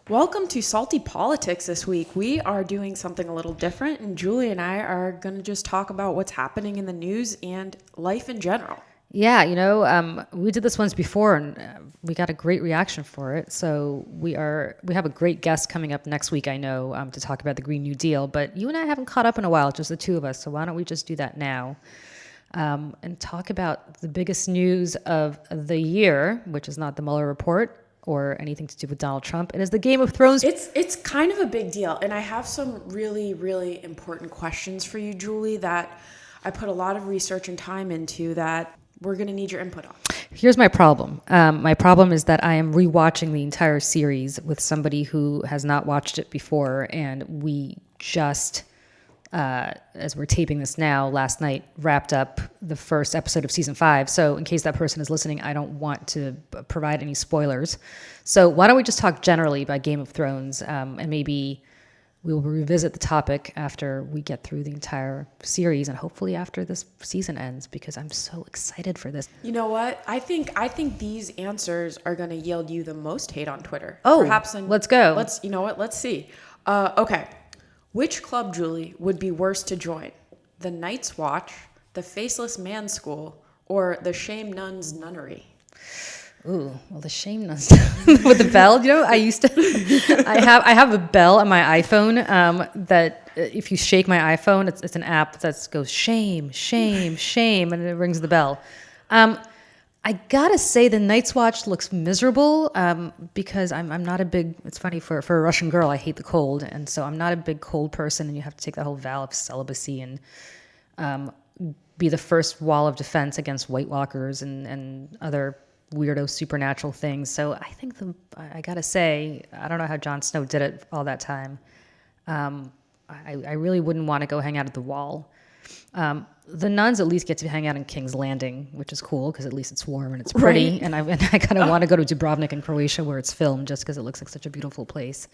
Welcome to Salty Politics this week. We are doing something a little different, and Julie and I are going to just talk about what's happening in the news and life in general. Yeah, we did this once before, and we got a great reaction for it. So we have a great guest coming up next week, I know, to talk about the Green New Deal. But you and I haven't caught up in a while, just the two of us. So why don't we just do that now and talk about the biggest news of the year, which is not the Mueller Report or anything to do with Donald Trump. It is the Game of Thrones. It's kind of a big deal, and I have some really, really important questions for you, Julie, that I put a lot of research and time into that we're going to need your input on. Here's my problem. My problem is that I am rewatching the entire series with somebody who has not watched it before, and we just, as we're taping this now, last night wrapped up the first episode of season 5. So in case that person is listening, I don't want to provide any spoilers. So why don't we just talk generally about Game of Thrones, and maybe we will revisit the topic after we get through the entire series and hopefully after this season ends, because I'm so excited for this. You know what? I think these answers are going to yield you the most hate on Twitter. Oh, let's go. You know what? Let's see. Okay. Which club, Julie, would be worse to join? The Night's Watch, the Faceless Man School, or the Shame Nuns Nunnery? Ooh, well, the Shame Nuns with the bell. I have a bell on my iPhone that if you shake my iPhone, it's an app that goes shame, shame, shame, and it rings the bell. I gotta say the Night's Watch looks miserable because I'm not a big, it's funny, for a Russian girl, I hate the cold, and so I'm not a big cold person, and you have to take that whole vow of celibacy and be the first wall of defense against White Walkers and other weirdo supernatural things. So I think I gotta say, I don't know how Jon Snow did it all that time. I really wouldn't want to go hang out at the Wall. The nuns at least get to hang out in King's Landing, which is cool because at least it's warm and it's pretty. Right. And I kind of want to go to Dubrovnik in Croatia where it's filmed just because it looks like such a beautiful place.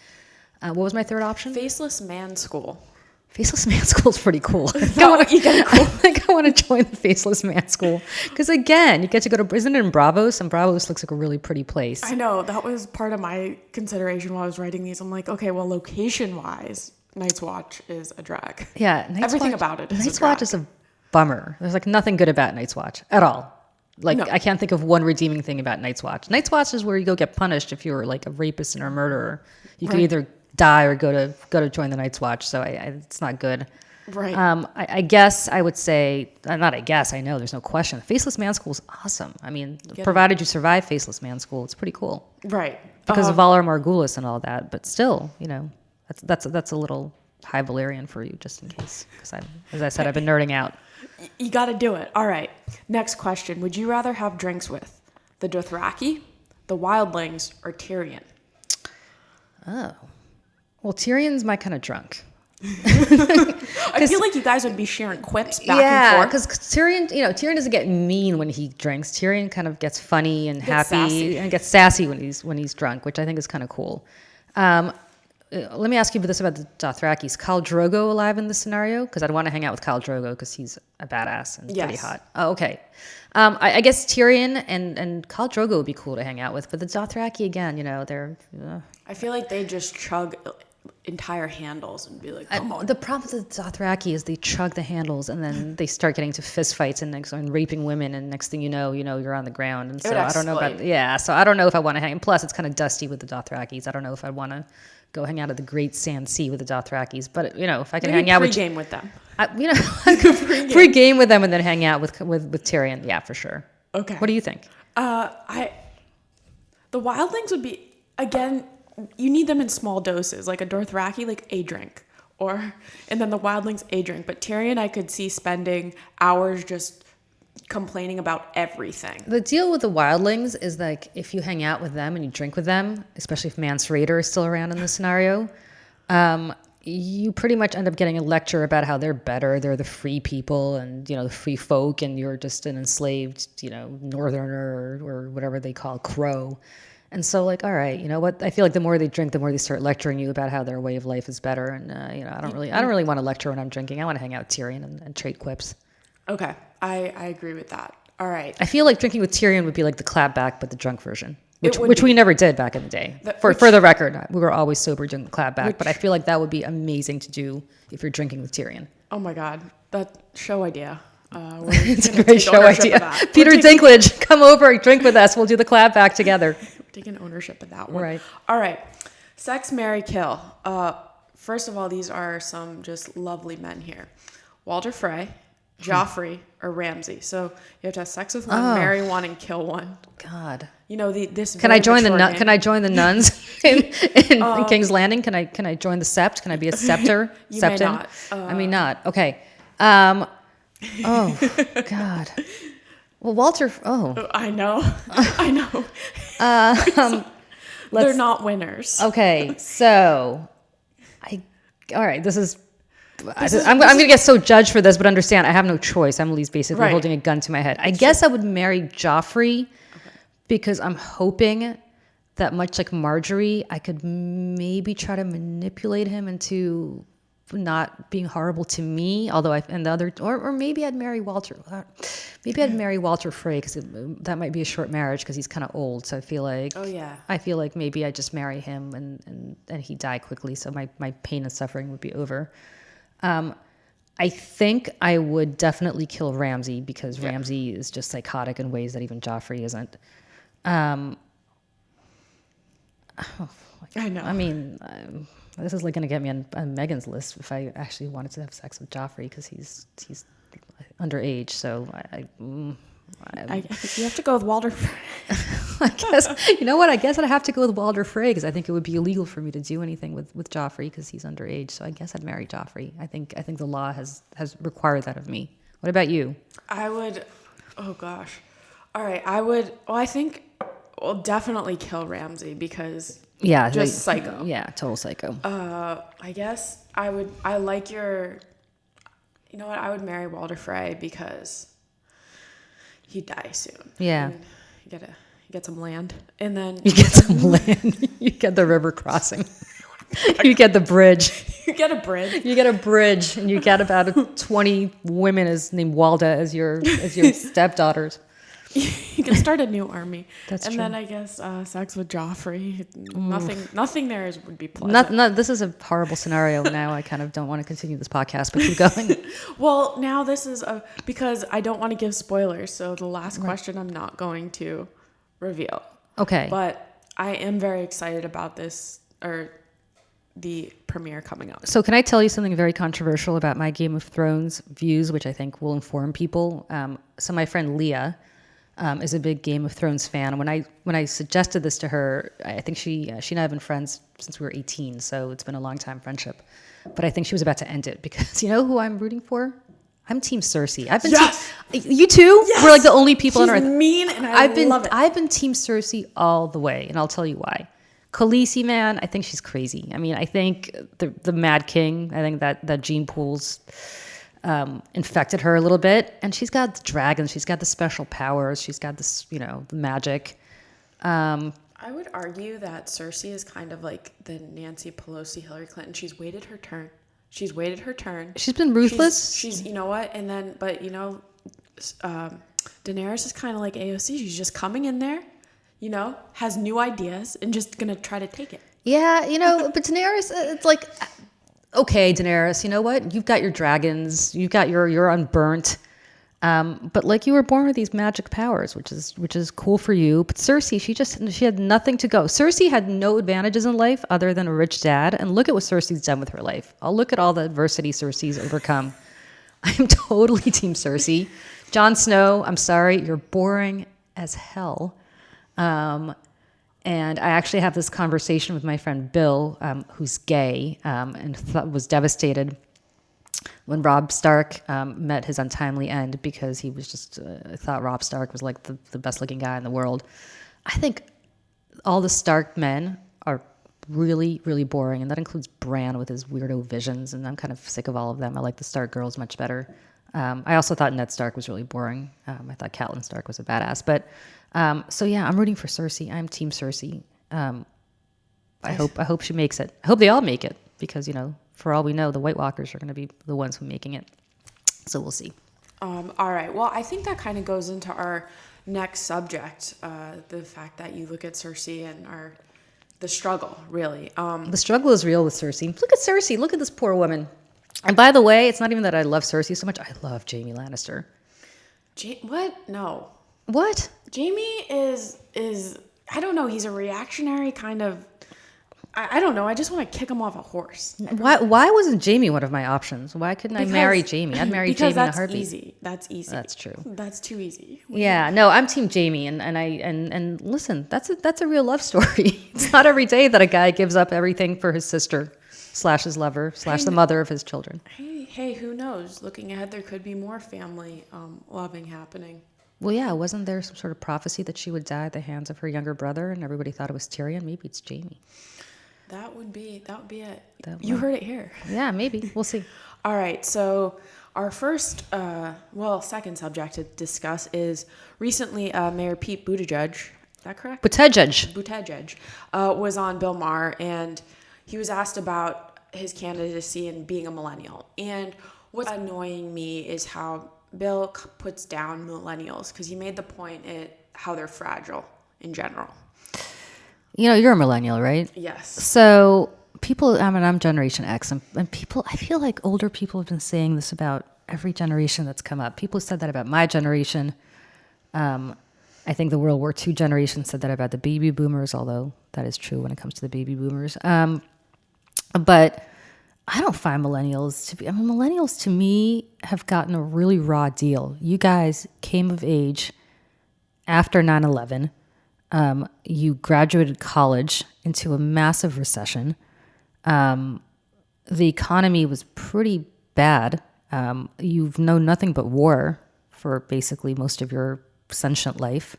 What was my third option? Faceless Man School. Faceless Man School is pretty cool. I think I want to join the Faceless Man School because again, you get to go to, isn't it in Bravos? And Bravos looks like a really pretty place. I know, that was part of my consideration while I was writing these. I'm like, okay, well, location-wise, Night's Watch is a drag. Yeah, everything about it is Night's Watch is a bummer. There's like nothing good about Night's Watch at all. No. I can't think of one redeeming thing about Night's Watch. Night's Watch is where you go get punished if you're like a rapist and a murderer. You can either die or go to join the Night's Watch. So it's not good. Right. I guess I would say, not I guess, I know, there's no question. Faceless Man School is awesome. I mean, provided you survive Faceless Man School, it's pretty cool. Right. Because of Valar Morghulis and all that. But still, that's a little high Valyrian for you, just in case. Because as I said, I've been nerding out. You got to do it. All right. Next question. Would you rather have drinks with the Dothraki, the Wildlings, or Tyrion? Oh. Well, Tyrion's my kind of drunk. I feel like you guys would be sharing quips back and forth. Yeah, because Tyrion doesn't get mean when he drinks. Tyrion kind of gets funny and happy and gets sassy when he's drunk, which I think is kind of cool. Let me ask you this about the Dothrakis. Khal Drogo alive in this scenario? Because I'd want to hang out with Khal Drogo because he's a badass and pretty hot. Oh, okay. I guess Tyrion and Khal Drogo would be cool to hang out with, but the Dothraki, again, they're... I feel like they just chug entire handles and be like, come on. The problem with the Dothraki is they chug the handles and then they start getting to fist fights and raping women, and next thing you know, you're on the ground. And so I don't know about... So I don't know if I want to hang... Plus, it's kind of dusty with the Dothrakis. I don't know if I want to go hang out at the Great Sand Sea with the Dothrakis. But, if I can hang out with... Pre-game with them. Pre-game with them and then hang out with Tyrion. Yeah, for sure. Okay. What do you think? The Wildlings would be, again, you need them in small doses. Like a Dothraki, like a drink. And then the Wildlings, a drink. But Tyrion, I could see spending hours just complaining about everything. The deal with the Wildlings is like if you hang out with them and you drink with them, especially if Mance Rayder is still around in this scenario, you pretty much end up getting a lecture about how they're better, they're the free people and, the free folk, and you're just an enslaved, northerner or whatever they call crow. And so all right, you know what? I feel like the more they drink, the more they start lecturing you about how their way of life is better. And, I don't really want to lecture when I'm drinking. I want to hang out with Tyrion and trade quips. Okay. I agree with that. All right. I feel like drinking with Tyrion would be like the clapback, but the drunk version. Which we never did back in the day. For the record, we were always sober doing the clapback, but I feel like that would be amazing to do if you're drinking with Tyrion. Oh my God, that show idea. It's a great show idea. Peter Dinklage, come over, drink with us. We'll do the clapback together. We're taking ownership of that one. Right. All right. Sex, marry, kill. First of all, these are some just lovely men here. Walder Frey, Joffrey, or Ramsay. So you have to have sex with one, marry one, and kill one. God. You know this. Can I join Can I join the nuns in King's Landing? Can I join the sept? Can I be a scepter? You may not. I mean not. Okay. Oh God. Well, Walter. Oh. I know. They're not winners. Okay, so all right. I'm going to get so judged for this, but understand I have no choice. Emily's basically holding a gun to my head. I guess I would marry Joffrey because I'm hoping that much like Marjorie, I could maybe try to manipulate him into not being horrible to me. Although or maybe I'd marry Walter. Maybe I'd marry Walder Frey because that might be a short marriage because he's kind of old. So I feel like I feel like maybe I just marry him and he die quickly. So my pain and suffering would be over. I think I would definitely kill Ramsay because Ramsay is just psychotic in ways that even Joffrey isn't. I know. I mean, this is like going to get me on Megan's list if I actually wanted to have sex with Joffrey because he's underage. So you have to go with Walder Frey. I guess you know what? I guess I'd have to go with Walder Frey because I think it would be illegal for me to do anything with Joffrey because he's underage. So I guess I'd marry Joffrey. I think the law has required that of me. What about you? I would. Oh gosh. All right. I would. Well, I think I'll definitely kill Ramsay because psycho. Yeah, total psycho. I guess I would. I like your. You know what? I would marry Walder Frey because he'd die soon. Yeah. And you get some land, and then you get some land. You get the river crossing. You get the bridge. You get a bridge. You get a bridge, and you get about 20 women named Walda as your stepdaughters. You can start a new army. That's true. And then I guess sex with Joffrey. Nothing there would be pleasant. This is a horrible scenario. Now I kind of don't want to continue this podcast, but keep going. Well, now this is because I don't want to give spoilers. So the last question I'm not going to reveal. Okay. But I am very excited about this or the premiere coming up. So can I tell you something very controversial about my Game of Thrones views, which I think will inform people? So my friend Leah is a big Game of Thrones fan. When I suggested this to her, I think she and I have been friends since we were 18, so it's been a long time friendship. But I think she was about to end it because you know who I'm rooting for? I'm Team Cersei. I've been you too? Yes! We're like the only people on earth. She's mean and I love it. I've been Team Cersei all the way, and I'll tell you why. Khaleesi, man, I think she's crazy. I mean, I think the Mad King, I think that gene pool's infected her a little bit, and she's got the dragons, she's got the special powers, she's got this, the magic. I would argue that Cersei is kind of like the Nancy Pelosi, Hillary Clinton. She's waited her turn. She's been ruthless. She's you know what? And then, but Daenerys is kind of like AOC. She's just coming in there, has new ideas and just gonna try to take it. Yeah, but Daenerys, it's like, okay, Daenerys, you know what? You've got your dragons. You've got you're unburnt. But like you were born with these magic powers, which is cool for you. But Cersei, she had nothing to go. Cersei had no advantages in life other than a rich dad. And look at what Cersei's done with her life. I'll look at all the adversity Cersei's overcome. I'm totally Team Cersei. Jon Snow, I'm sorry, you're boring as hell. And I actually have this conversation with my friend Bill, who's gay, and was devastated when Robb Stark met his untimely end because he was just thought Robb Stark was like the best looking guy in the world. I think all the Stark men are really, really boring, and that includes Bran with his weirdo visions, and I'm kind of sick of all of them. I like the Stark girls much better. I also thought Ned Stark was really boring. I thought Catelyn Stark was a badass. But so yeah, I'm rooting for Cersei. I'm Team Cersei. I hope she makes it. I hope they all make it because, for all we know, the White Walkers are going to be the ones who are making it. So we'll see. All right. Well, I think that kind of goes into our next subject, the fact that you look at Cersei and the struggle, really. The struggle is real with Cersei. Look at Cersei. Look at this poor woman. And by the way, it's not even that I love Cersei so much. I love Jaime Lannister. What? No. What? Jaime is I don't know. He's a reactionary kind of. I don't know. I just want to kick him off a horse. Why wasn't Jaime one of my options? Why couldn't I marry Jaime? I'd marry Jaime in a heartbeat. That's easy. That's true. That's too easy. Yeah, no, I'm team Jaime, and listen, that's a real love story. It's not every day that a guy gives up everything for his sister / his lover / the mother of his children. Hey, who knows? Looking ahead, there could be more family loving happening. Well, yeah, wasn't there some sort of prophecy that she would die at the hands of her younger brother, and everybody thought it was Tyrion? Maybe it's Jaime. That would be it. You heard it here. Yeah, maybe. We'll see. All right. So our first, second subject to discuss is recently Mayor Pete Buttigieg. Is that correct? Buttigieg was on Bill Maher, and he was asked about his candidacy and being a millennial. And what's annoying me is how Bill puts down millennials, because he made the point how they're fragile in general. You know, you're a millennial, right? Yes. So people, I'm Generation X, and people, I feel like older people have been saying this about every generation that's come up. People said that about my generation. I think the World War II generation said that about the baby boomers, although that is true when it comes to the baby boomers. But I don't find millennials to be, millennials to me have gotten a really raw deal. You guys came of age after 9/11. You graduated college into a massive recession. The economy was pretty bad. You've known nothing but war for basically most of your sentient life.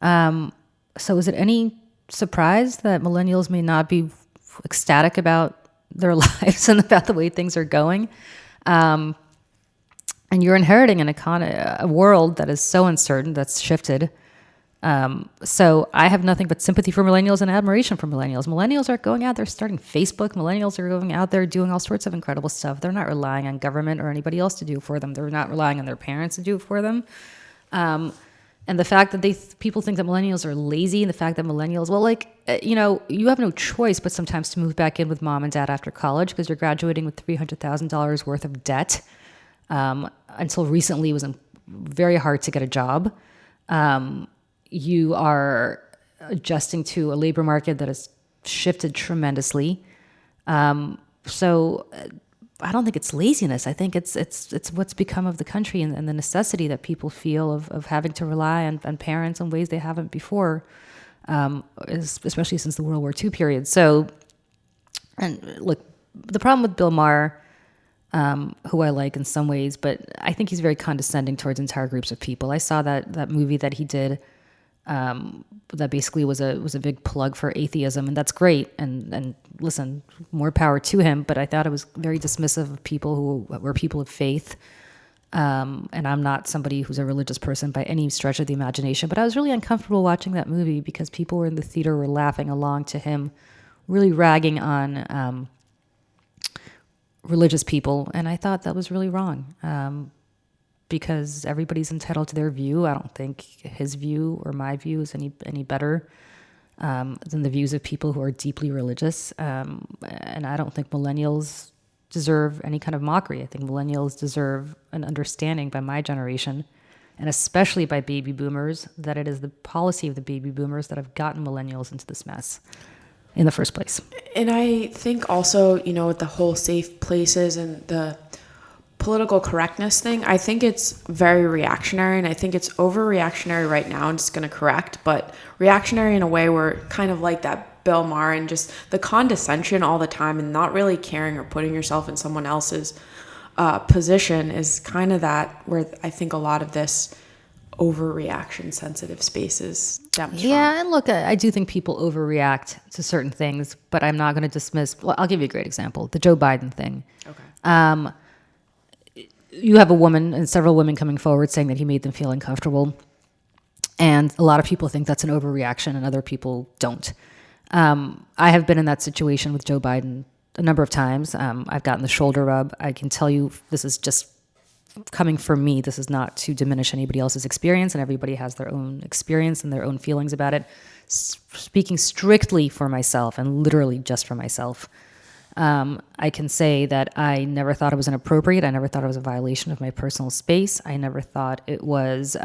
So is it any surprise that millennials may not be ecstatic about their lives and about the way things are going? And you're inheriting a world that is so uncertain, that's shifted. So I have nothing but sympathy for millennials and admiration for millennials. Millennials are going out there starting Facebook. Millennials are going out there doing all sorts of incredible stuff. They're not relying on government or anybody else to do it for them. They're not relying on their parents to do it for them. And the fact that people think that millennials are lazy, and the fact that millennials, you have no choice but sometimes to move back in with mom and dad after college because you're graduating with $300,000 worth of debt. Until recently, it was very hard to get a job. You are adjusting to a labor market that has shifted tremendously. So I don't think it's laziness. I think it's what's become of the country and the necessity that people feel of having to rely on parents in ways they haven't before, especially since the World War II period. So, and look, the problem with Bill Maher, who I like in some ways, but I think he's very condescending towards entire groups of people. I saw that movie that he did, that basically was a big plug for atheism, and that's great. And listen, more power to him. But I thought it was very dismissive of people who were people of faith. And I'm not somebody who's a religious person by any stretch of the imagination. But I was really uncomfortable watching that movie because people were in the theater were laughing along to him, really ragging on religious people, and I thought that was really wrong. Because everybody's entitled to their view. I don't think his view or my view is any better than the views of people who are deeply religious. And I don't think millennials deserve any kind of mockery. I think millennials deserve an understanding by my generation, and especially by baby boomers, that it is the policy of the baby boomers that have gotten millennials into this mess in the first place. And I think also, with the whole safe places and the political correctness thing, I think it's very reactionary, and I think it's overreactionary right now. I'm just going to correct, but reactionary in a way where kind of like that Bill Maher and just the condescension all the time and not really caring or putting yourself in someone else's position is kind of that where I think a lot of this overreaction sensitive spaces stems from. Yeah, and look, I do think people overreact to certain things, but I'm not going to dismiss. Well, I'll give you a great example, the Joe Biden thing. Okay. You have a woman and several women coming forward saying that he made them feel uncomfortable. And a lot of people think that's an overreaction and other people don't. I have been in that situation with Joe Biden a number of times. I've gotten the shoulder rub. I can tell you this is just coming from me, this is not to diminish anybody else's experience, and everybody has their own experience and their own feelings about it. Speaking strictly for myself and literally just for myself, I can say that I never thought it was inappropriate. I never thought it was a violation of my personal space. I never thought it was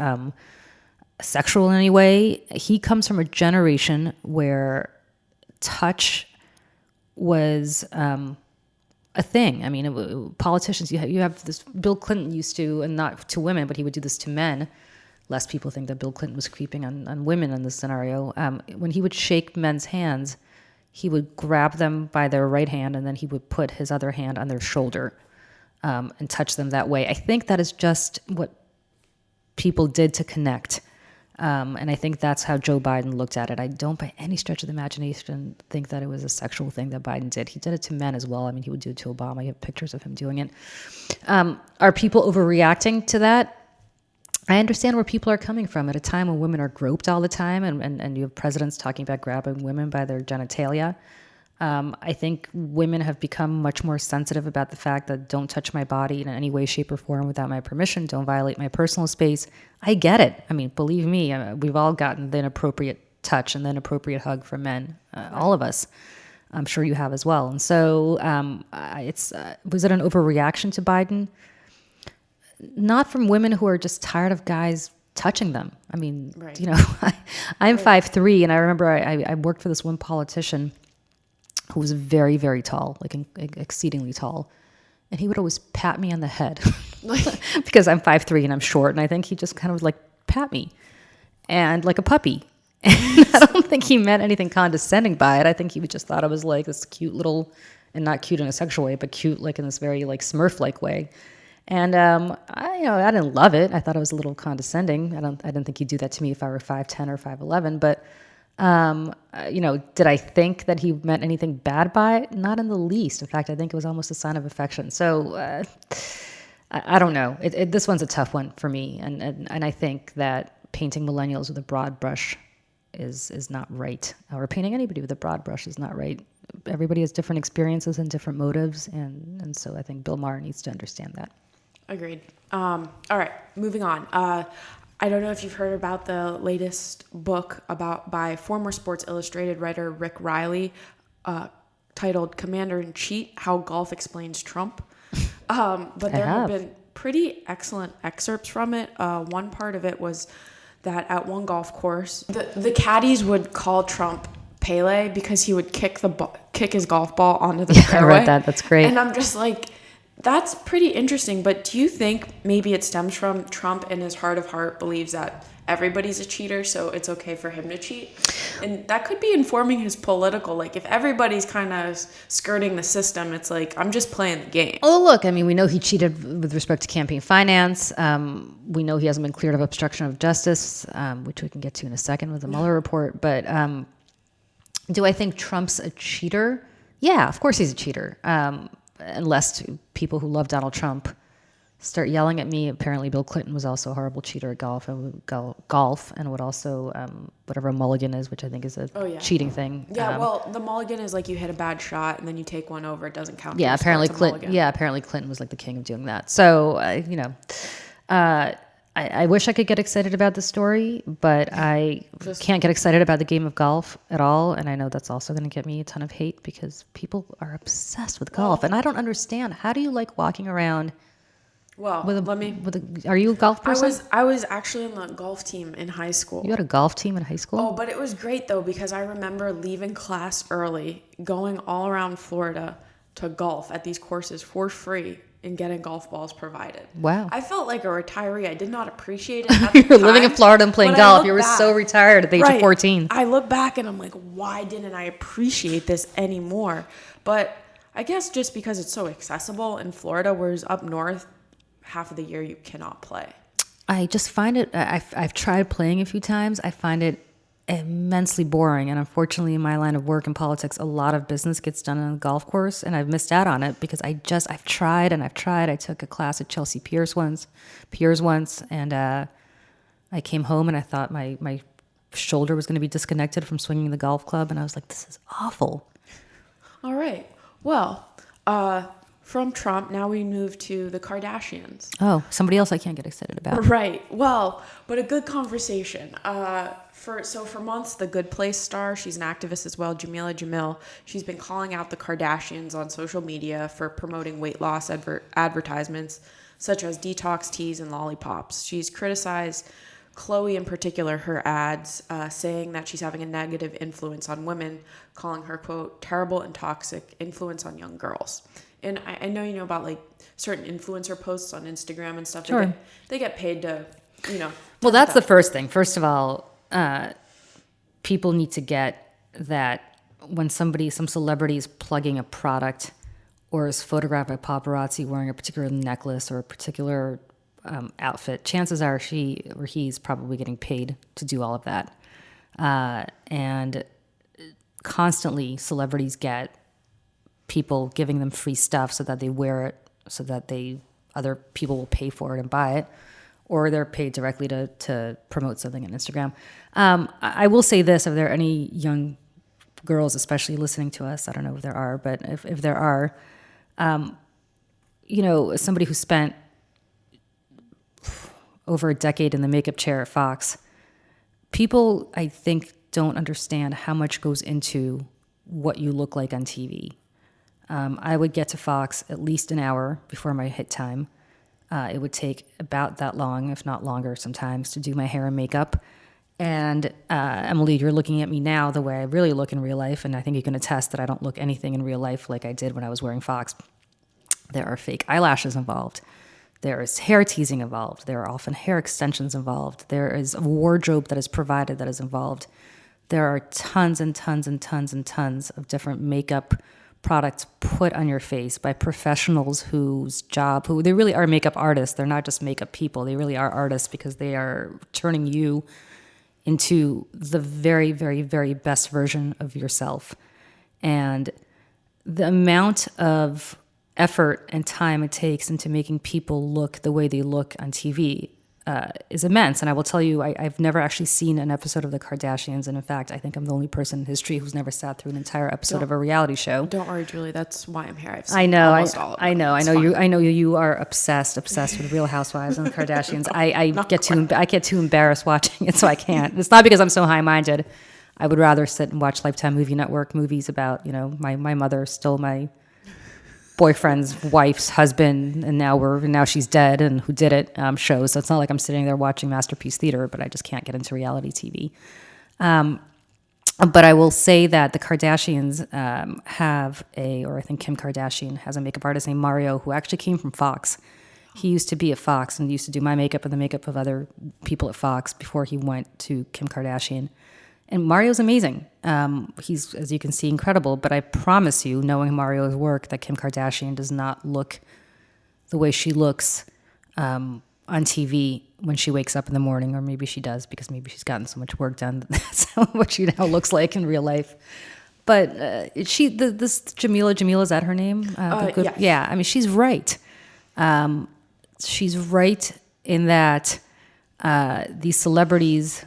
sexual in any way. He comes from a generation where touch was a thing. I mean, politicians, you have this, Bill Clinton used to, and not to women, but he would do this to men. Less people think that Bill Clinton was creeping on women in this scenario. When he would shake men's hands, he would grab them by their right hand, and then he would put his other hand on their shoulder and touch them that way. I think that is just what people did to connect. And I think that's how Joe Biden looked at it. I don't, by any stretch of the imagination, think that it was a sexual thing that Biden did. He did it to men as well. I mean, he would do it to Obama. You have pictures of him doing it. Are people overreacting to that? I understand where people are coming from at a time when women are groped all the time, and you have presidents talking about grabbing women by their genitalia. I think women have become much more sensitive about the fact that don't touch my body in any way, shape, or form without my permission. Don't violate my personal space. I get it. I mean, believe me, we've all gotten the inappropriate touch and the inappropriate hug from men, all of us. I'm sure you have as well. And so was it an overreaction to Biden? Not from women who are just tired of guys touching them. I mean, right. You know, I'm 5'3", and I remember I worked for this one politician who was very, very tall, like exceedingly tall. And he would always pat me on the head because I'm 5'3" and I'm short. And I think he just kind of like pat me and like a puppy. And I don't think he meant anything condescending by it. I think he just thought I was like this cute little, and not cute in a sexual way, but cute like in this very like Smurf-like way. And I didn't love it. I thought it was a little condescending. I didn't think he'd do that to me if I were 5'10" or 5'11". But did I think that he meant anything bad by it? Not in the least. In fact, I think it was almost a sign of affection. So I don't know. This one's a tough one for me, and I think that painting millennials with a broad brush is not right, or painting anybody with a broad brush is not right. Everybody has different experiences and different motives, and so I think Bill Maher needs to understand that. Agreed. All right, moving on. I don't know if you've heard about the latest book by former Sports Illustrated writer Rick Riley, titled Commander-in-Chief: How Golf Explains Trump. But there have been pretty excellent excerpts from it. One part of it was that at one golf course, the caddies would call Trump Pele because he would kick his golf ball onto the fairway. I read that. That's great. And I'm just like, that's pretty interesting. But do you think maybe it stems from Trump in his heart of heart believes that everybody's a cheater, so it's okay for him to cheat? And that could be informing his political, like if everybody's kind of skirting the system, it's like, I'm just playing the game. Oh, look, I mean, we know he cheated with respect to campaign finance. We know he hasn't been cleared of obstruction of justice, which we can get to in a second with the Mueller report. But do I think Trump's a cheater? Yeah, of course he's a cheater. Unless people who love Donald Trump start yelling at me. Apparently Bill Clinton was also a horrible cheater at golf and would also whatever a mulligan is, which I think is a cheating thing. Yeah, well, the mulligan is like you hit a bad shot and then you take one over. It doesn't count. Yeah, apparently Clinton was like the king of doing that. So I wish I could get excited about the story, but I can't get excited about the game of golf at all. And I know that's also going to get me a ton of hate because people are obsessed with golf. And I don't understand. How do you like walking around? Well, are you a golf person? I was actually on the golf team in high school. You had a golf team in high school? Oh, but it was great though, because I remember leaving class early, going all around Florida to golf at these courses for free and getting golf balls provided. Wow. I felt like a retiree. I did not appreciate it at the You were time, living in Florida and playing golf. You were back, so retired at the age of 14. I look back and I'm like, why didn't I appreciate this anymore? But I guess just because it's so accessible in Florida, whereas up north, half of the year you cannot play. I just find it, I've tried playing a few times. I find it immensely boring. And unfortunately, in my line of work in politics, a lot of business gets done on a golf course. And I've missed out on it because I've tried. I took a class at Chelsea Piers once. And I came home and I thought my shoulder was going to be disconnected from swinging the golf club. And I was like, this is awful. All right. Well, From Trump, now we move to the Kardashians. Oh, somebody else I can't get excited about. Right. Well, but a good conversation. For months, the Good Place star, she's an activist as well, Jamila Jamil, she's been calling out the Kardashians on social media for promoting weight loss advertisements, such as detox teas and lollipops. She's criticized Khloe in particular, her ads, saying that she's having a negative influence on women, calling her, quote, terrible and toxic influence on young girls. And I know you know about like certain influencer posts on Instagram and stuff. Sure. They get paid to, Well, that's the first thing. First of all, people need to get that when some celebrity is plugging a product or is photographed by paparazzi wearing a particular necklace or a particular outfit, chances are she or he's probably getting paid to do all of that. And constantly celebrities get people giving them free stuff so that they wear it, so that other people will pay for it and buy it, or they're paid directly to promote something on Instagram. I will say this, if there are any young girls especially listening to us, I don't know if there are, but if there are, somebody who spent over a decade in the makeup chair at Fox, people, I think, don't understand how much goes into what you look like on TV. I would get to Fox at least an hour before my hit time. It would take about that long, if not longer sometimes, to do my hair and makeup. And Emily, you're looking at me now the way I really look in real life, and I think you can attest that I don't look anything in real life like I did when I was wearing Fox. There are fake eyelashes involved. There is hair teasing involved. There are often hair extensions involved. There is a wardrobe that is provided that is involved. There are tons and tons and tons and tons of different makeup products put on your face by professionals who they really are makeup artists. They're not just makeup people. They really are artists because they are turning you into the very, very, very best version of yourself. And the amount of effort and time it takes into making people look the way they look on TV is immense. And I will tell you, I've never actually seen an episode of the Kardashians. And in fact, I think I'm the only person in history who's never sat through an entire episode of a reality show. Don't worry, Julie. That's why I'm here. I've seen almost all of them. I know you are obsessed with Real Housewives and the Kardashians. I get too embarrassed watching it, so I can't. It's not because I'm so high-minded. I would rather sit and watch Lifetime Movie Network movies about, my mother stole my boyfriend's wife's husband, and now she's dead, and who did it shows. So it's not like I'm sitting there watching Masterpiece Theater, but I just can't get into reality TV. But I will say that the Kardashians I think Kim Kardashian has a makeup artist named Mario who actually came from Fox. He used to be at Fox and used to do my makeup and the makeup of other people at Fox before he went to Kim Kardashian. And Mario's amazing. He's, as you can see, incredible. But I promise you, knowing Mario's work, that Kim Kardashian does not look the way she looks on TV when she wakes up in the morning. Or maybe she does, because maybe she's gotten so much work done. That's what she now looks like in real life. But this Jamila, is that her name? Yeah. I mean, she's right. She's right in that these celebrities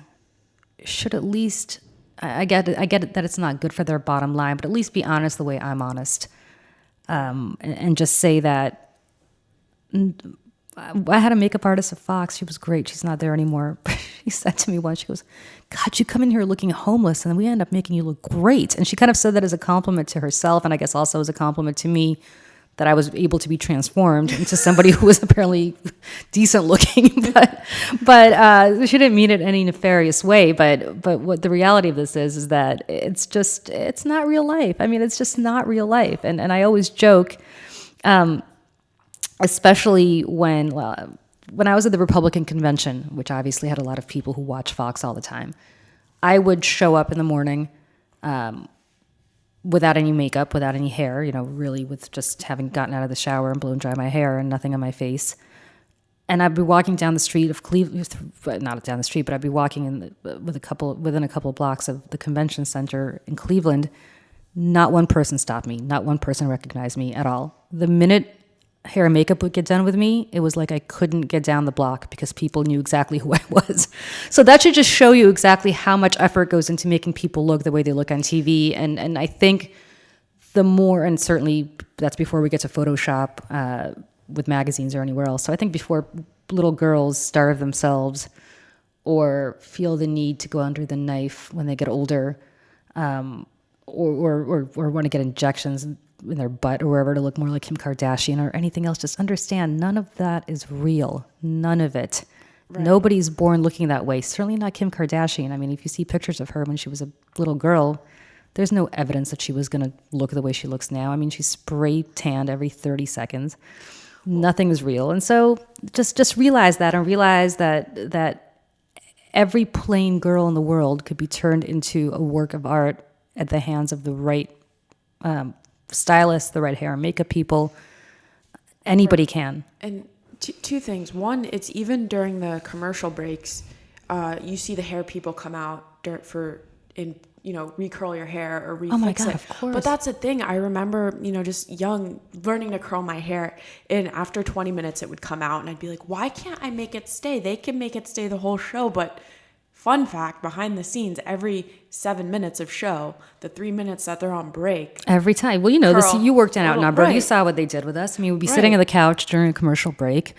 should at least, I get it that it's not good for their bottom line, but at least be honest the way I'm honest, and just say that I had a makeup artist at Fox. She was great. She's not there anymore. She said to me once, she goes, God, you come in here looking homeless and we end up making you look great. And she kind of said that as a compliment to herself, and I guess also as a compliment to me, that I was able to be transformed into somebody who was apparently decent looking, but she didn't mean it in any nefarious way. But what the reality of this is that it's not real life. I mean, it's just not real life. And I always joke, especially when I was at the Republican convention, which obviously had a lot of people who watch Fox all the time, I would show up in the morning, without any makeup, without any hair, really with just having gotten out of the shower and blown dry my hair and nothing on my face. And I'd be walking down the street of Cleveland, not down the street, but I'd be walking within a couple of blocks of the convention center in Cleveland. Not one person stopped me. Not one person recognized me at all. The minute hair and makeup would get done with me, it was like I couldn't get down the block because people knew exactly who I was. So that should just show you exactly how much effort goes into making people look the way they look on TV. And I think the more, and certainly that's before we get to Photoshop with magazines or anywhere else. So I think before little girls starve themselves or feel the need to go under the knife when they get older, or want to get injections in their butt or wherever to look more like Kim Kardashian or anything else, just understand none of that is real. None of it. Right. Nobody's born looking that way. Certainly not Kim Kardashian. I mean, if you see pictures of her when she was a little girl, there's no evidence that she was going to look the way she looks now. I mean, she's spray tanned every 30 seconds. Nothing is real. And so just realize that, and realize that every plain girl in the world could be turned into a work of art at the hands of the right stylists, the right hair and makeup people. Anybody can. And two things. One, it's even during the commercial breaks, you see the hair people come out recurl your hair or refix it. Oh my God, of course. But that's the thing. I remember, just young, learning to curl my hair, and after 20 minutes it would come out, and I'd be like, why can't I make it stay? They can make it stay the whole show. But fun fact, behind the scenes, every 7 minutes of show, the 3 minutes that they're on break. Every time. Well, this, you worked in Outnumbered. Right. You saw what they did with us. I mean, we'd be sitting on the couch during a commercial break,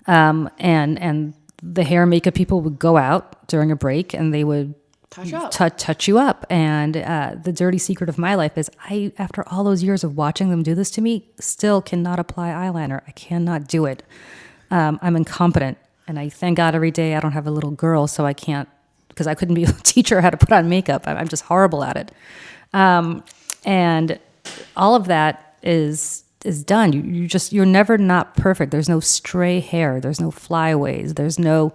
and the hair and makeup people would go out during a break, and they would touch you up. And the dirty secret of my life is I, after all those years of watching them do this to me, still cannot apply eyeliner. I cannot do it. I'm incompetent. And I thank God every day I don't have a little girl, so I can't, because I couldn't be able to teach her how to put on makeup. I'm just horrible at it. And all of that is done. You're never not perfect. There's no stray hair. There's no flyaways. There's no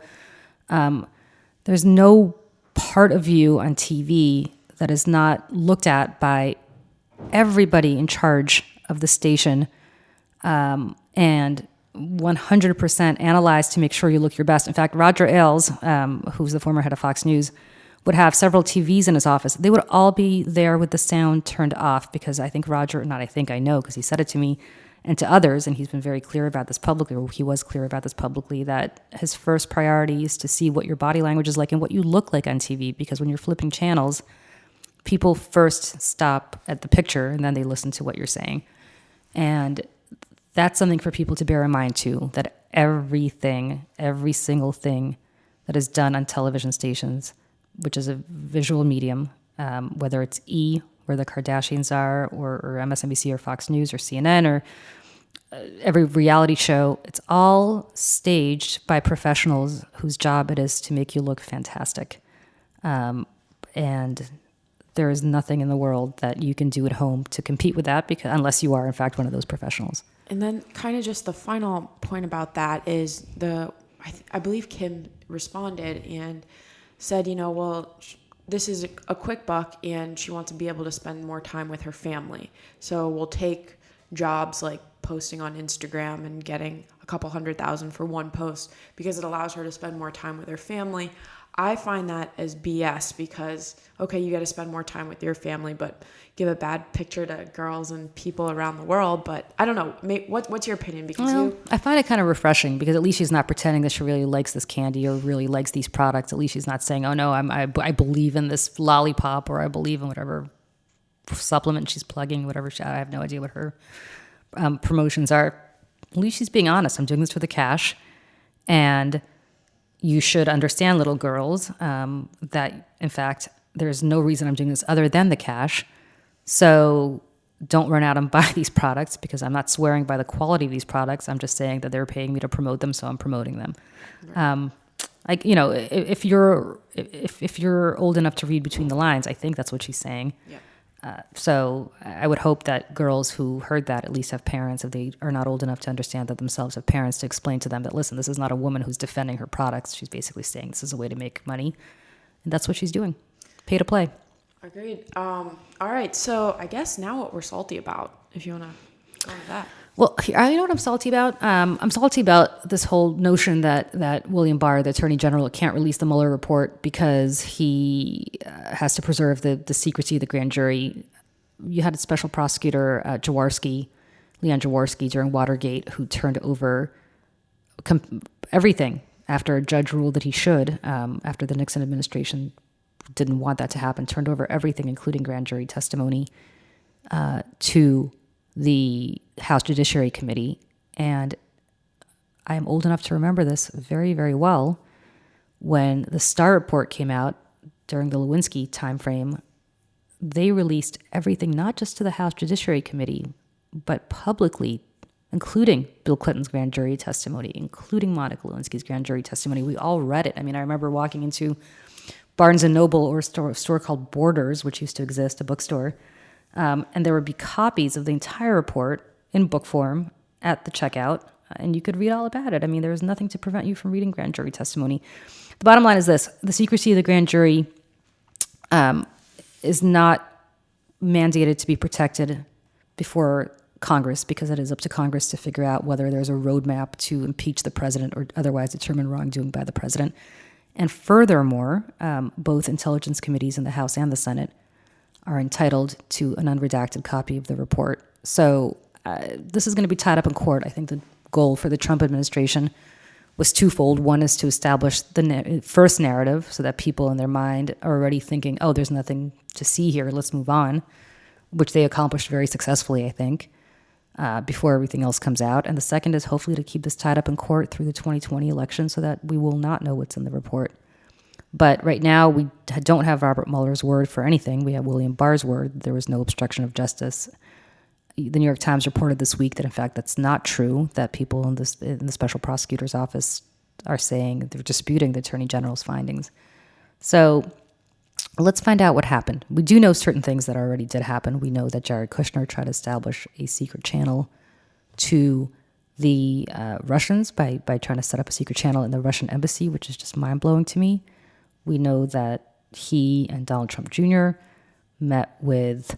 part of you on TV that is not looked at by everybody in charge of the station, and 100% analyzed to make sure you look your best. In fact, Roger Ailes, who's the former head of Fox News, would have several TVs in his office. They would all be there with the sound turned off because I know because he said it to me and to others, and he's been very clear about this publicly, or he was clear about this publicly, that his first priority is to see what your body language is like and what you look like on TV, because when you're flipping channels, people first stop at the picture and then they listen to what you're saying. And that's something for people to bear in mind too, that every single thing that is done on television stations, which is a visual medium, whether it's where the Kardashians are, or MSNBC or Fox News or CNN or every reality show, it's all staged by professionals whose job it is to make you look fantastic. And there is nothing in the world that you can do at home to compete with that, because unless you are, in fact, one of those professionals. And then kind of just the final point about that is I believe Kim responded and said, this is a quick buck and she wants to be able to spend more time with her family. So we'll take jobs like posting on Instagram and getting a couple 100,000 for one post because it allows her to spend more time with her family. I find that as BS because, okay, you got to spend more time with your family, but give a bad picture to girls and people around the world. But I don't know. What's your opinion? Because I find it kind of refreshing because at least she's not pretending that she really likes this candy or really likes these products. At least she's not saying, oh, no, I believe in this lollipop, or I believe in whatever supplement she's plugging, whatever. I have no idea what her promotions are. At least she's being honest. I'm doing this for the cash. And you should understand, little girls, that, in fact, there's no reason I'm doing this other than the cash. So don't run out and buy these products, because I'm not swearing by the quality of these products. I'm just saying that they're paying me to promote them, so I'm promoting them. Right. If you're old enough to read between the lines, I think that's what she's saying. Yeah. So I would hope that girls who heard that at least have parents, if they are not old enough to understand that themselves, have parents to explain to them that, listen, this is not a woman who's defending her products. She's basically saying this is a way to make money. And that's what she's doing. Pay to play. Agreed. All right. So I guess now what we're salty about, if you want to go into that. Well, you know what I'm salty about? I'm salty about this whole notion that William Barr, the Attorney General, can't release the Mueller report because he has to preserve the secrecy of the grand jury. You had a special prosecutor, Leon Jaworski, during Watergate, who turned over everything after a judge ruled that he should, after the Nixon administration didn't want that to happen, turned over everything, including grand jury testimony. to the House Judiciary Committee. And I am old enough to remember this very, very well. When the Starr report came out during the Lewinsky timeframe, they released everything, not just to the House Judiciary Committee, but publicly, including Bill Clinton's grand jury testimony, including Monica Lewinsky's grand jury testimony. We all read it. I mean, I remember walking into Barnes & Noble or a store called Borders, which used to exist, a bookstore, and there would be copies of the entire report in book form at the checkout, and you could read all about it. I mean, there was nothing to prevent you from reading grand jury testimony. The bottom line is this: the secrecy of the grand jury is not mandated to be protected before Congress, because it is up to Congress to figure out whether there's a roadmap to impeach the president or otherwise determine wrongdoing by the president. And furthermore, both intelligence committees in the House and the Senate are entitled to an unredacted copy of the report. So this is going to be tied up in court. I think the goal for the Trump administration was twofold. One is to establish the first narrative so that people in their mind are already thinking, oh, there's nothing to see here, let's move on, which they accomplished very successfully, I think, before everything else comes out. And the second is hopefully to keep this tied up in court through the 2020 election so that we will not know what's in the report. But right now, we don't have Robert Mueller's word for anything. We have William Barr's word that there was no obstruction of justice. The New York Times reported this week that, in fact, that's not true, that people in the special prosecutor's office are saying they're disputing the attorney general's findings. So let's find out what happened. We do know certain things that already did happen. We know that Jared Kushner tried to establish a secret channel to the Russians by trying to set up a secret channel in the Russian embassy, which is just mind-blowing to me. We know that he and Donald Trump Jr. met with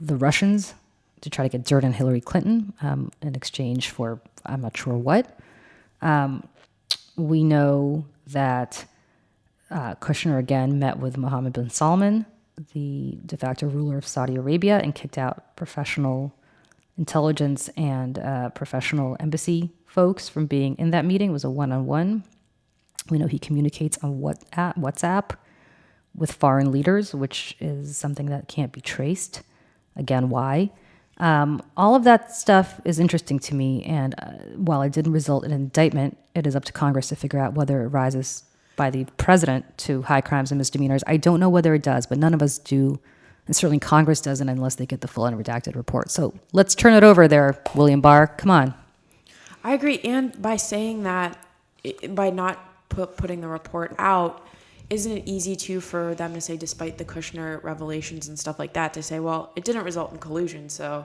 the Russians to try to get dirt on Hillary Clinton in exchange for I'm not sure what. We know that Kushner again met with Mohammed bin Salman, the de facto ruler of Saudi Arabia, and kicked out professional intelligence and professional embassy folks from being in that meeting. It was a one-on-one. We know he communicates on WhatsApp with foreign leaders, which is something that can't be traced. Again, why? All of that stuff is interesting to me, and while it didn't result in an indictment, it is up to Congress to figure out whether it rises by the president to high crimes and misdemeanors. I don't know whether it does, but none of us do, and certainly Congress doesn't unless they get the full unredacted report. So let's turn it over there, William Barr. Come on. I agree, and by saying that, by not putting the report out, isn't it easy too for them to say, despite the Kushner revelations and stuff like that, to say, well, it didn't result in collusion, so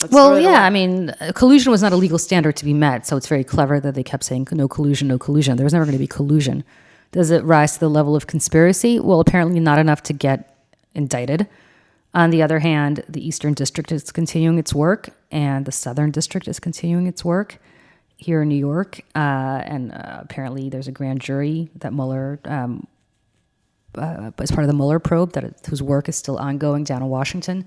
let's throw it away. I mean, collusion was not a legal standard to be met, so it's very clever that they kept saying no collusion, no collusion. There was never going to be collusion. Does it rise to the level of conspiracy? Well, apparently not enough to get indicted. On the other hand, the Eastern District is continuing its work, and the Southern District is continuing its work here in New York, and apparently there's a grand jury that Mueller, as part of the Mueller probe, whose work is still ongoing down in Washington.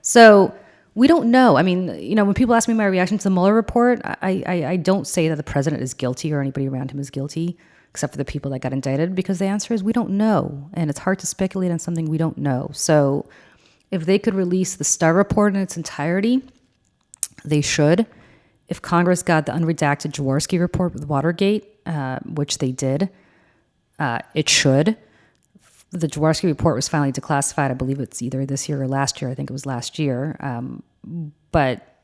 So we don't know. I mean, when people ask me my reaction to the Mueller report, I don't say that the president is guilty or anybody around him is guilty, except for the people that got indicted, because the answer is we don't know, and it's hard to speculate on something we don't know. So if they could release the Starr report in its entirety, they should. If Congress got the unredacted Jaworski report with Watergate, which they did, it should. The Jaworski report was finally declassified. I believe it's either this year or last year. I think it was last year. But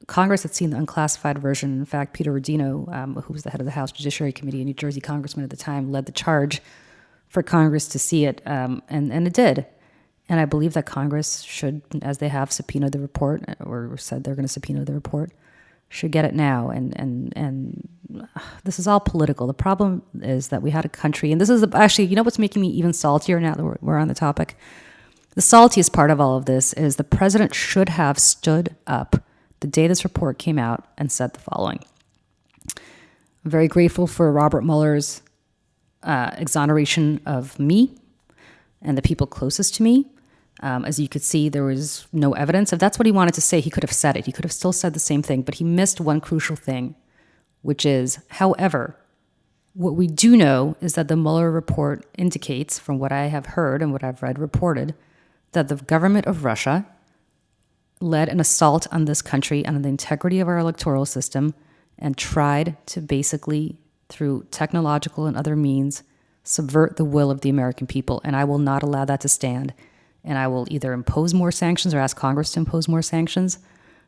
Congress had seen the unclassified version. In fact, Peter Rodino, who was the head of the House Judiciary Committee, a New Jersey congressman at the time, led the charge for Congress to see it, and it did. And I believe that Congress should, as they have subpoenaed the report, or said they're going to subpoena the report, should get it now. And this is all political. The problem is that we had a country, and this is actually, what's making me even saltier now that we're on the topic? The saltiest part of all of this is the president should have stood up the day this report came out and said the following. I'm very grateful for Robert Mueller's exoneration of me and the people closest to me. As you could see, there was no evidence. If that's what he wanted to say, he could have said it. He could have still said the same thing, but he missed one crucial thing, which is, however, what we do know is that the Mueller report indicates, from what I have heard and what I've read reported, that the government of Russia led an assault on this country and on the integrity of our electoral system and tried to basically, through technological and other means, subvert the will of the American people. And I will not allow that to stand. And I will either impose more sanctions or ask Congress to impose more sanctions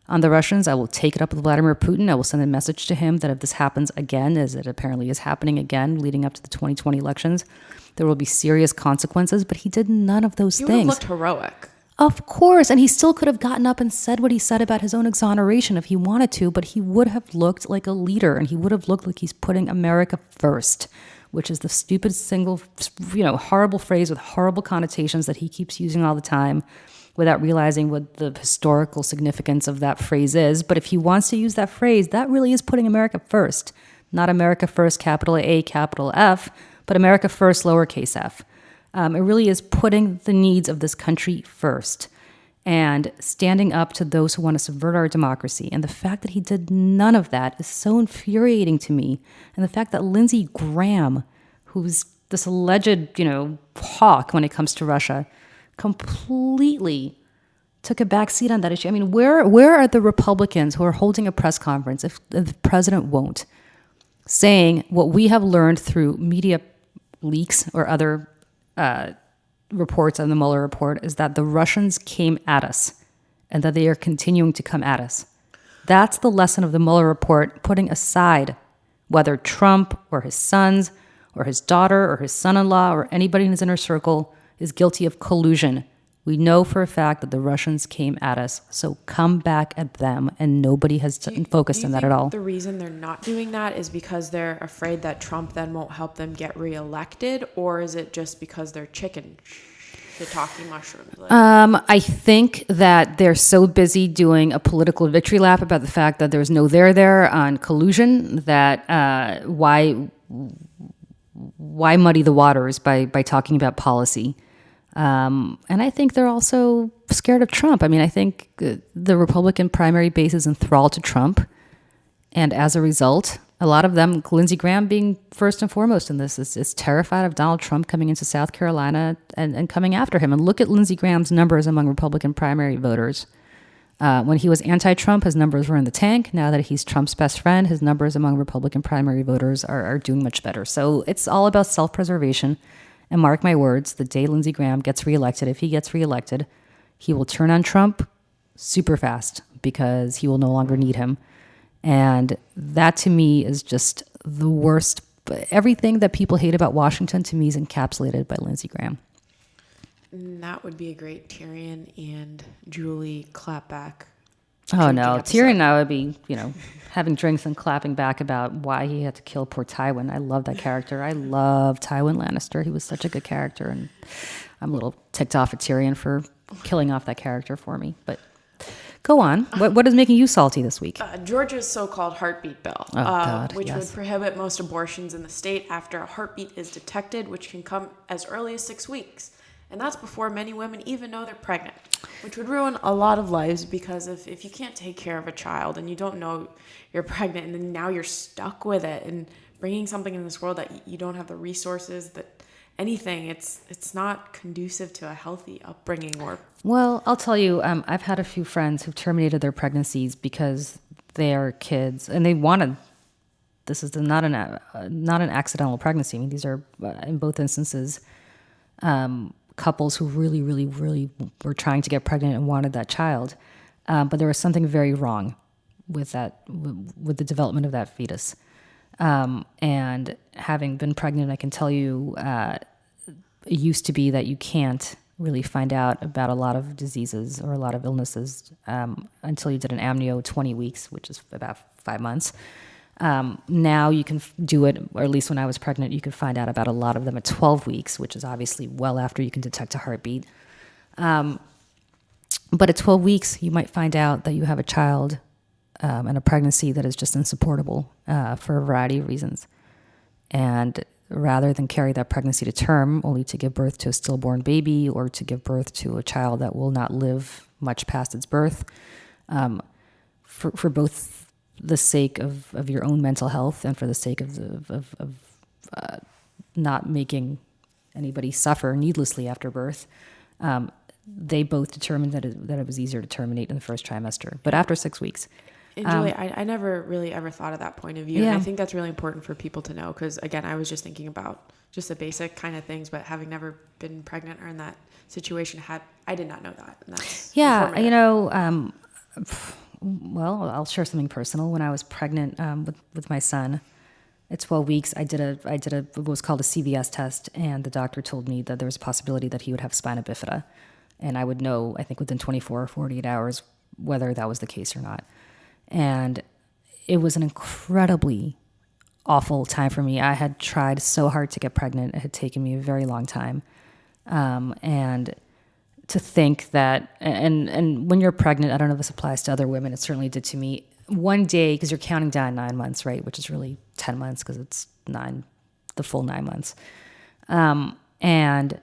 on the Russians. I will take it up with Vladimir Putin. I will send a message to him that if this happens again, as it apparently is happening again leading up to the 2020 elections, there will be serious consequences. But he did none of those He would have things. looked heroic. Of course, and he still could have gotten up and said what he said about his own exoneration if he wanted to, but he would have looked like a leader, and he would have looked like he's putting America first, which is the stupid single, horrible phrase with horrible connotations that he keeps using all the time without realizing what the historical significance of that phrase is. But if he wants to use that phrase, that really is putting America first. Not America first, capital A, capital F, but America first, lowercase f. It really is putting the needs of this country first and standing up to those who want to subvert our democracy. And the fact that he did none of that is so infuriating to me. And the fact that Lindsey Graham, who's this alleged, hawk when it comes to Russia, completely took a back seat on that issue. I mean, where are the Republicans who are holding a press conference if the president won't, saying what we have learned through media leaks or other reports on the Mueller Report is that the Russians came at us and that they are continuing to come at us. That's the lesson of the Mueller Report, putting aside whether Trump or his sons or his daughter or his son-in-law or anybody in his inner circle is guilty of collusion. We know for a fact that the Russians came at us, so come back at them, and nobody has focused on that at all. The reason they're not doing that is because they're afraid that Trump then won't help them get reelected, or is it just because they're chicken shiitake mushrooms? I think that they're so busy doing a political victory lap about the fact that there's no there on collusion that why muddy the waters by talking about policy. And I think they're also scared of Trump. I mean, I think the Republican primary base is enthralled to Trump. And as a result, a lot of them, Lindsey Graham being first and foremost in this, is terrified of Donald Trump coming into South Carolina and coming after him. And look at Lindsey Graham's numbers among Republican primary voters. When he was anti-Trump, his numbers were in the tank. Now that he's Trump's best friend, his numbers among Republican primary voters are doing much better. So it's all about self-preservation. And mark my words, the day Lindsey Graham gets reelected, if he gets reelected, he will turn on Trump super fast because he will no longer need him. And that to me is just the worst. Everything that people hate about Washington to me is encapsulated by Lindsey Graham. That would be a great Tyrion and Julie clapback. Oh no, Tyrion and I would be, having drinks and clapping back about why he had to kill poor Tywin. I love that character. I love Tywin Lannister. He was such a good character, and I'm a little ticked off at Tyrion for killing off that character for me. But go on. What is making you salty this week? Georgia's so-called heartbeat bill, which would prohibit most abortions in the state after a heartbeat is detected, which can come as early as 6 weeks. And that's before many women even know they're pregnant, which would ruin a lot of lives because if you can't take care of a child and you don't know you're pregnant and then now you're stuck with it and bringing something in this world that you don't have the resources, that anything, it's not conducive to a healthy upbringing. Well, I'll tell you, I've had a few friends who've terminated their pregnancies because they are kids and they wanted. This is not an accidental pregnancy. I mean, these are in both instances. Couples who really, really, really were trying to get pregnant and wanted that child. But there was something very wrong with with the development of that fetus. And having been pregnant, I can tell you, it used to be that you can't really find out about a lot of diseases or a lot of illnesses until you did an amnio 20 weeks, which is about 5 months. Now you can do it, or at least when I was pregnant, you could find out about a lot of them at 12 weeks, which is obviously well after you can detect a heartbeat. But at 12 weeks, you might find out that you have a child and a pregnancy that is just insupportable for a variety of reasons. And rather than carry that pregnancy to term, only to give birth to a stillborn baby or to give birth to a child that will not live much past its birth, for both the sake of your own mental health and for the sake of not making anybody suffer needlessly after birth, they both determined that it was easier to terminate in the first trimester. But after 6 weeks. And Julie, I never really ever thought of that point of view. Yeah. And I think that's really important for people to know because, again, I was just thinking about just the basic kind of things, but having never been pregnant or in that situation, I did not know that. And that's informative. Well, I'll share something personal. When I was pregnant with my son at 12 weeks, I did a what was called a CVS test, and the doctor told me that there was a possibility that he would have spina bifida. And I would know, I think, within 24 or 48 hours whether that was the case or not. And it was an incredibly awful time for me. I had tried so hard to get pregnant. It had taken me a very long time. And to think that, and when you're pregnant, I don't know if this applies to other women, it certainly did to me. One day, because you're counting down 9 months, right? Which is really 10 months because it's the full 9 months. And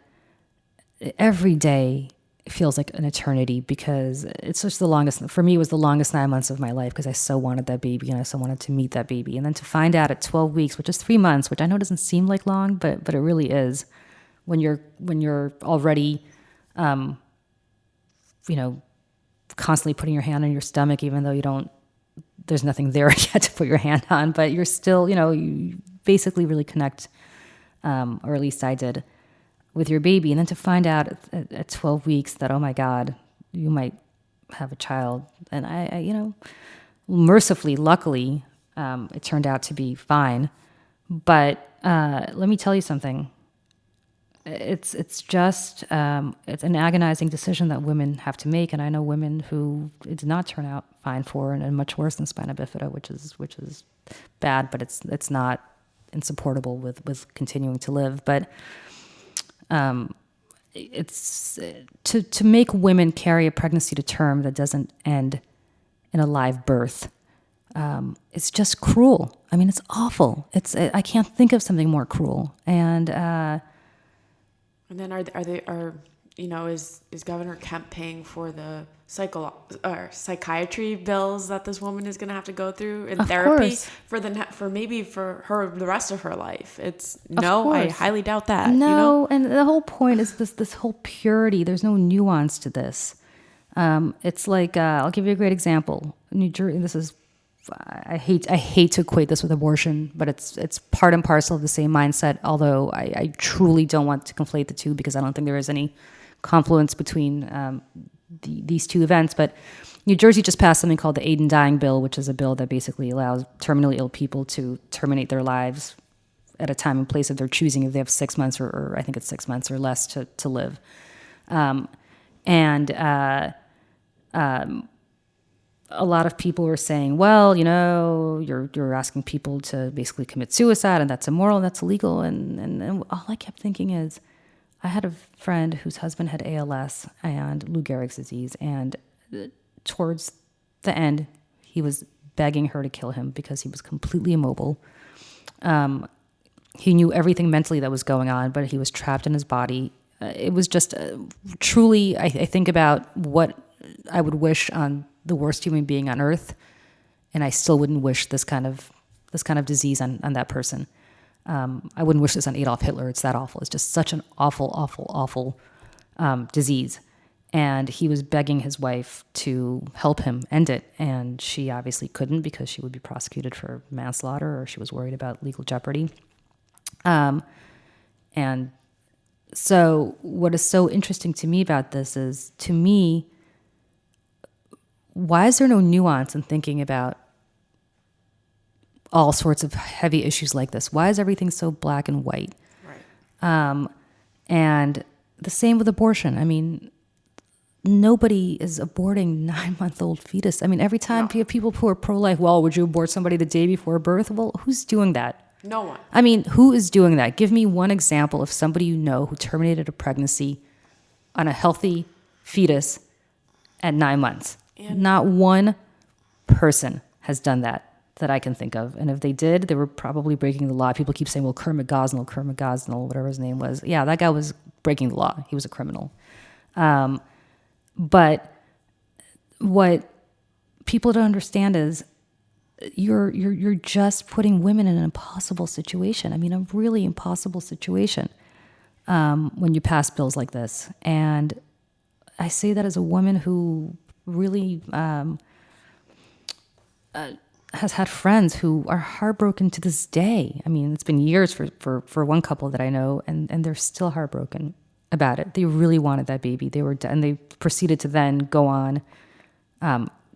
every day feels like an eternity because it's just for me, it was the longest 9 months of my life because I so wanted that baby and I so wanted to meet that baby. And then to find out at 12 weeks, which is 3 months, which I know doesn't seem like long, but it really is when you're already, constantly putting your hand on your stomach, even though there's nothing there yet to put your hand on, but you're still, you basically really connect, or at least I did, with your baby. And then to find out at 12 weeks that, oh my God, you might have a child. And I mercifully, luckily, it turned out to be fine. But let me tell you something. It's just it's an agonizing decision that women have to make. And I know women who it did not turn out fine for and much worse than spina bifida, which is bad, but it's not insupportable with continuing to live. But it's to make women carry a pregnancy to term that doesn't end in a live birth. It's just cruel. I mean, it's awful. I can't think of something more cruel. And then is Governor Kemp paying for the psychiatry bills that this woman is going to have to go through in therapy for the rest of her life? I highly doubt that. No, and the whole point is this whole purity. There's no nuance to this. It's like I'll give you a great example. New Jersey. This is I hate to equate this with abortion, but it's part and parcel of the same mindset. Although I truly don't want to conflate the two because I don't think there is any confluence between these two events. But New Jersey just passed something called the Aid in Dying Bill, which is a bill that basically allows terminally ill people to terminate their lives at a time and place of their choosing if they have 6 months or I think it's 6 months or less to live. A lot of people were saying, well, you're asking people to basically commit suicide and that's immoral and that's illegal. And all I kept thinking is, I had a friend whose husband had ALS and Lou Gehrig's disease, and towards the end, he was begging her to kill him because he was completely immobile. He knew everything mentally that was going on, but he was trapped in his body. It was just truly, I think about what I would wish on the worst human being on earth, and I still wouldn't wish this kind of disease on that person. I wouldn't wish this on Adolf Hitler. It's that awful. It's just such an awful, awful, awful disease. And he was begging his wife to help him end it. And she obviously couldn't because she would be prosecuted for manslaughter or she was worried about legal jeopardy. And so what is so interesting to me about this is, to me, why is there no nuance in thinking about all sorts of heavy issues like this? Why is everything so black and white? Right. And the same with abortion. I mean, nobody is aborting 9-month-old fetus. I mean, every time people who are pro-life, well, would you abort somebody the day before birth? Well, who's doing that? No one. I mean, who is doing that? Give me one example of somebody you know who terminated a pregnancy on a healthy fetus at 9 months. And not one person has done that I can think of. And if they did, they were probably breaking the law. People keep saying, well, Kermit Gosnell, whatever his name was. Yeah, that guy was breaking the law. He was a criminal. But what people don't understand is you're just putting women in an impossible situation. I mean, a really impossible situation when you pass bills like this. And I say that as a woman who really has had friends who are heartbroken to this day. I mean, it's been years for one couple that I know, and they're still heartbroken about it. They really wanted that baby. And they proceeded to then go on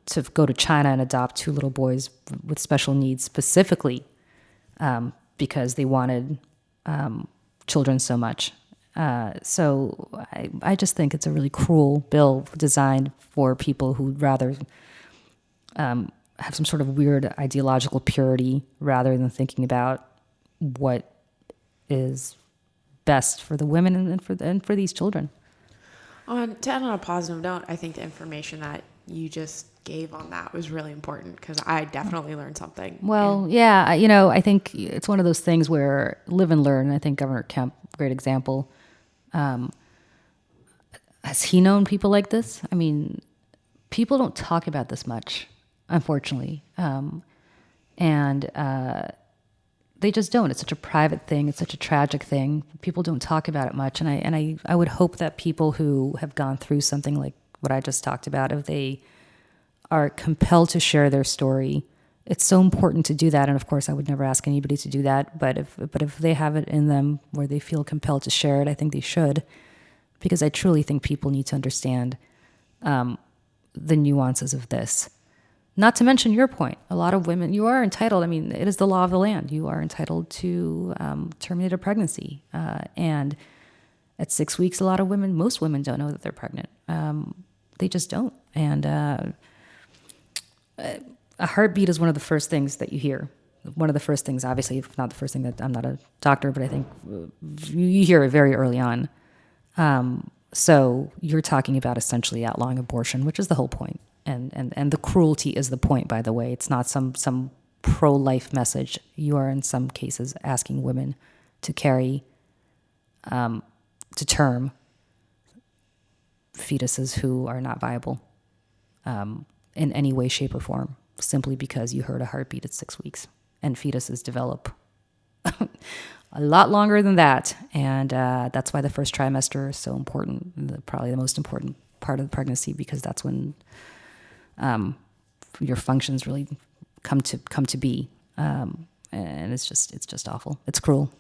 to go to China and adopt 2 little boys with special needs, specifically because they wanted children so much. So I just think it's a really cruel bill designed for people who'd rather have some sort of weird ideological purity rather than thinking about what is best for the women and for these children. To end on a positive note, I think the information that you just gave on that was really important because I definitely learned something. Well, yeah, I think it's one of those things where live and learn. I think Governor Kemp, great example. Has he known people like this? I mean, people don't talk about this much, unfortunately. And they just don't. It's such a private thing. It's such a tragic thing. People don't talk about it much. And I would hope that people who have gone through something like what I just talked about, if they are compelled to share their story, it's so important to do that. And of course, I would never ask anybody to do that. But if they have it in them where they feel compelled to share it, I think they should, because I truly think people need to understand the nuances of this. Not to mention your point. A lot of women, you are entitled. I mean, it is the law of the land. You are entitled to terminate a pregnancy. And at 6 weeks, most women don't know that they're pregnant. They just don't. And a heartbeat is one of the first things that you hear. One of the first things, obviously, if not the first thing, that I'm not a doctor, but I think you hear it very early on. So you're talking about essentially outlawing abortion, which is the whole point. And the cruelty is the point, by the way. It's not some pro-life message. You are, in some cases, asking women to carry to term fetuses who are not viable in any way, shape, or form, simply because you heard a heartbeat at 6 weeks. And fetuses develop a lot longer than that. And that's why the first trimester is so important, probably the most important part of the pregnancy, because that's when your functions really come to be. And it's just awful. It's cruel.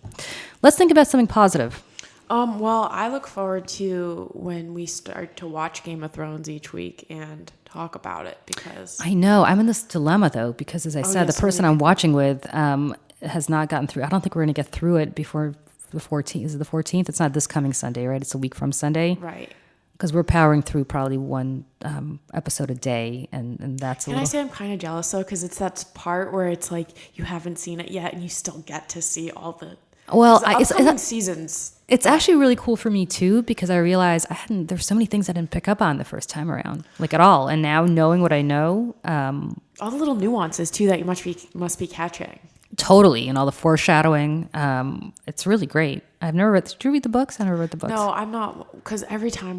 Let's think about something positive. Well, I look forward to when we start to watch Game of Thrones each week and talk about it, because I know I'm in this dilemma though, because as I said, the person I'm watching with has not gotten through. I don't think we're going to get through it before the 14th. Is it the 14th? It's not this coming Sunday, right? It's a week from Sunday. Right. Because we're powering through probably one episode a day, and that's I say I'm kind of jealous though, because it's that part where it's like you haven't seen it yet and you still get to see all the upcoming seasons. It's actually really cool for me too, because I realized there's so many things I didn't pick up on the first time around, like at all. And now knowing what I know, all the little nuances too that you must be catching. Totally, and all the foreshadowing. It's really great. I've never read. Did you read the books? I never read the books. No, I'm not, because every time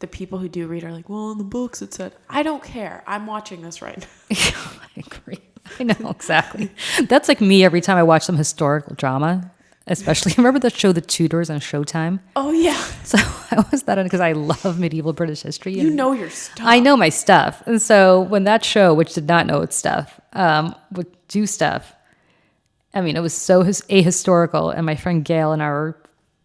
the people who do read are like, well, in the books it said. I don't care. I'm watching this right now. Yeah, I agree. I know, exactly. That's like me every time I watch some historical drama. Especially, remember the show The Tudors on Showtime? Oh, yeah. So I was that because I love medieval British history. You know your stuff. I know my stuff. And so when that show, which did not know its stuff, would do stuff, I mean, it was so ahistorical. And my friend Gail and I were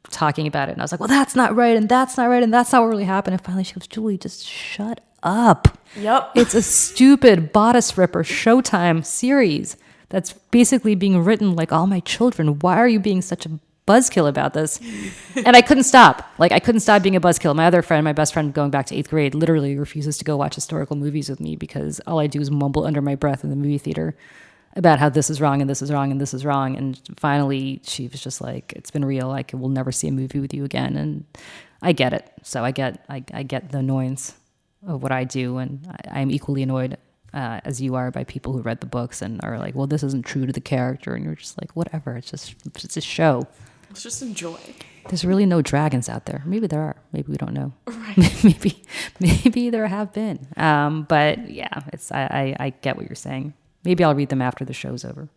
talking about it. And I was like, well, that's not right. And that's not right. And that's not what really happened. And finally she goes, Julie, just shut up. Yep. It's a stupid bodice ripper Showtime series that's basically being written like All My Children. Why are you being such a buzzkill about this? And I couldn't stop. Like, I couldn't stop being a buzzkill. My other friend, my best friend going back to 8th grade, literally refuses to go watch historical movies with me because all I do is mumble under my breath in the movie theater about how this is wrong and this is wrong and this is wrong. And finally, she was just like, it's been real. Like, we'll never see a movie with you again. And I get it. So I get the annoyance of what I do. And I'm equally annoyed as you are by people who read the books and are like, well, this isn't true to the character. And you're just like, whatever. It's a show. Let's just enjoy. There's really no dragons out there. Maybe there are. Maybe we don't know. Right. maybe there have been. But yeah, I get what you're saying. Maybe I'll read them after the show's over.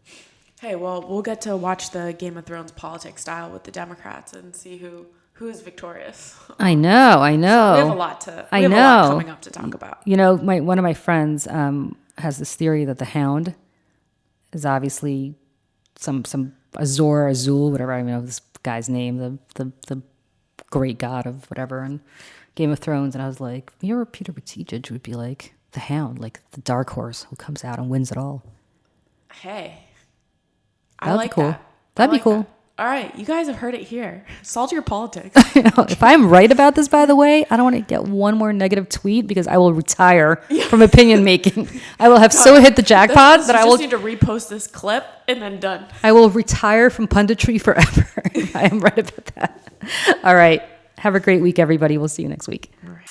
Hey, well, we'll get to watch the Game of Thrones politics style with the Democrats and see who who's victorious. I know. We have a lot coming up to talk about. You know, one of my friends has this theory that the Hound is obviously some Azul, whatever, I don't know this guy's name, the great god of whatever, and Game of Thrones. And I was like, you're Peter Buttigieg would be like the Hound, like the dark horse who comes out and wins it all. Hey, That'd be cool. That'd be cool. All right, you guys have heard it here. Saltier Politics. If I'm right about this, by the way, I don't want to get one more negative tweet because I will retire from opinion making. I will have so hit the jackpot that I will just need to repost this clip and then done. I will retire from punditry forever if I am right about that. All right. Have a great week, everybody. We'll see you next week. All right.